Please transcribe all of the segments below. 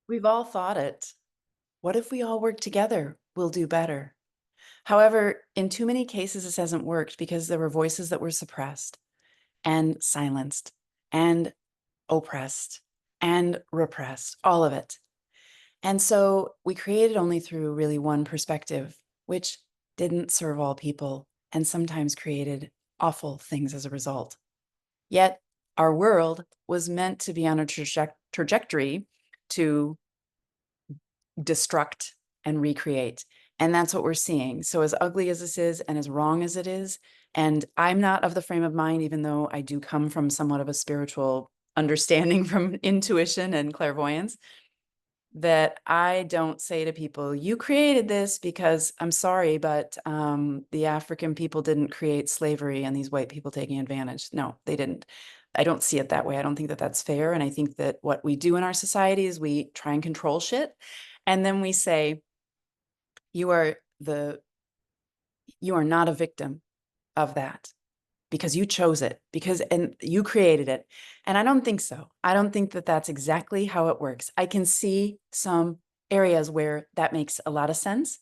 We've all thought it. What if we all work together? We'll do better. However, in too many cases, this hasn't worked because there were voices that were suppressed and silenced and oppressed and repressed, all of it. And so we created only through really one perspective, which didn't serve all people and sometimes created awful things as a result. Yet our world was meant to be on a trajectory to destruct and recreate. And that's what we're seeing. So as ugly as this is and as wrong as it is, and I'm not of the frame of mind, even though I do come from somewhat of a spiritual understanding from intuition and clairvoyance, that I don't say to people, you created this because I'm sorry, but the African people didn't create slavery and these white people taking advantage. No, they didn't. I don't see it that way. I don't think that that's fair. And I think that what we do in our society is we try and control shit. And then we say, you are you are not a victim of that because you chose it, and you created it. And I don't think so. I don't think that that's exactly how it works. I can see some areas where that makes a lot of sense,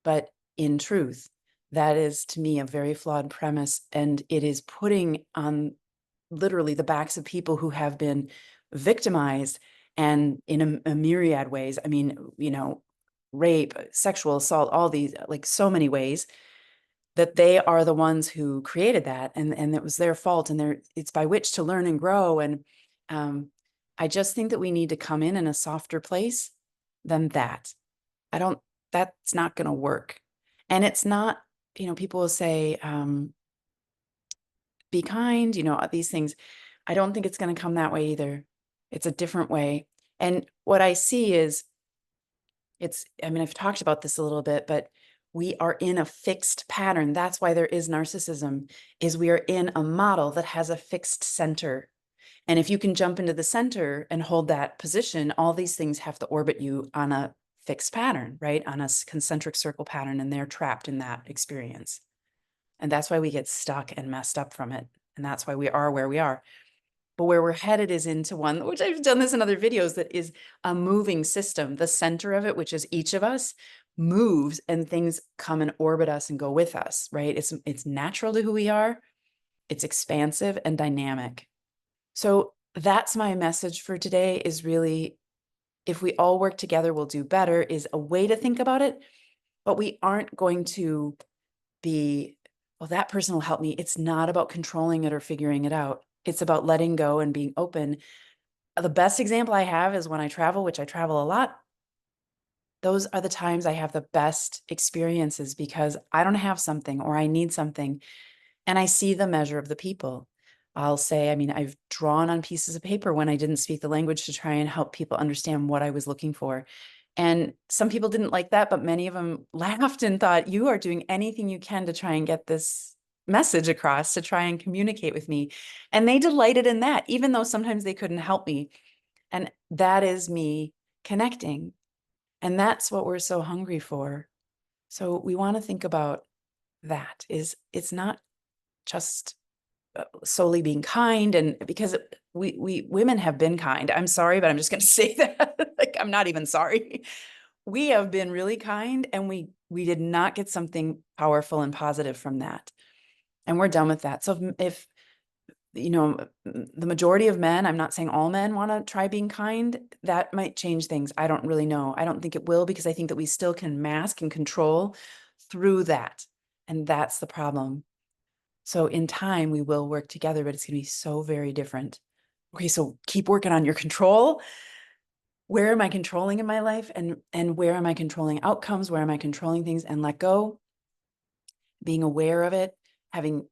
but in truth, that is to me a very flawed premise, and it is putting on literally the backs of people who have been victimized and in a myriad ways. I mean, rape, sexual assault, all these, like so many ways, that they are the ones who created that, and it was their fault, and it's by which to learn and grow. And um, I just think that we need to come in a softer place than that. I don't, that's not going to work. And it's not, people will say, be kind, these things. I don't think it's going to come that way either. It's a different way. And what I see is I mean, I've talked about this a little bit, but we are in a fixed pattern. That's why there is narcissism, is we are in a model that has a fixed center. And if you can jump into the center and hold that position, all these things have to orbit you on a fixed pattern, right? On a concentric circle pattern, and they're trapped in that experience. And that's why we get stuck and messed up from it. And that's why we are where we are. But where we're headed is into one, which I've done this in other videos, that is a moving system. The center of it, which is each of us, moves and things come and orbit us and go with us, right? It's natural to who we are. It's expansive and dynamic. So that's my message for today, is really, if we all work together, we'll do better, is a way to think about it. But we aren't going to be, well, that person will help me. It's not about controlling it or figuring it out. It's about letting go and being open. The best example I have is when I travel, which I travel a lot. Those are the times I have the best experiences because I don't have something or I need something, and I see the measure of the people. I'll say, I mean, I've drawn on pieces of paper when I didn't speak the language to try and help people understand what I was looking for. And some people didn't like that, but many of them laughed and thought, you are doing anything you can to try and get this message across, to try and communicate with me. And they delighted in that, even though sometimes they couldn't help me. And that is me connecting. And that's what we're so hungry for. So we want to think about that. Is it's not just solely being kind, and because we women have been kind. I'm sorry, but I'm just going to say that. Like, I'm not even sorry. We have been really kind, and we did not get something powerful and positive from that, and we're done with that. So if the majority of men, I'm not saying all men, want to try being kind, that might change things. I don't really know. I don't think it will, because I think that we still can mask and control through that, and that's the problem. So in time, we will work together, but it's going to be so very different. Okay, so keep working on your control. Where am I controlling in my life? And where am I controlling outcomes? Where am I controlling things? And let go, being aware of it, having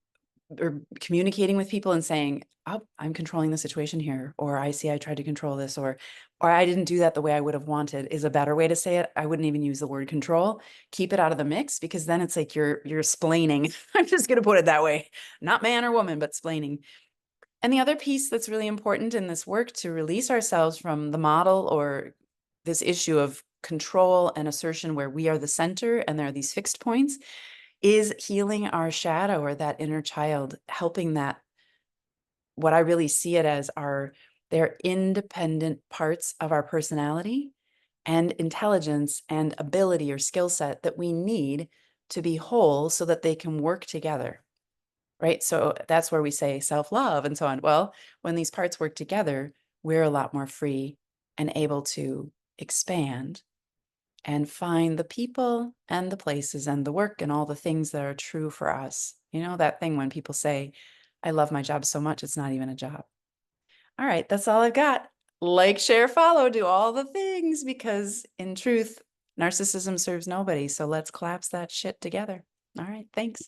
or communicating with people and saying, oh, I'm controlling the situation here, or I see I tried to control this, or I didn't do that the way I would have wanted, is a better way to say it. I wouldn't even use the word control. Keep it out of the mix, because then it's like you're splaining. I'm just going to put it that way. Not man or woman, but splaining. And the other piece that's really important in this work to release ourselves from the model or this issue of control and assertion where we are the center and there are these fixed points, is healing our shadow or that inner child, helping that, what I really see it as, our They're independent parts of our personality and intelligence and ability or skill set that we need to be whole so that they can work together, right? So that's where we say self-love and so on. Well, when these parts work together, we're a lot more free and able to expand and find the people and the places and the work and all the things that are true for us. You know, that thing when people say, I love my job so much, it's not even a job. All right, that's all I've got. Like, share, follow, do all the things because in truth, narcissism serves nobody. So let's collapse that shit together. All right, thanks.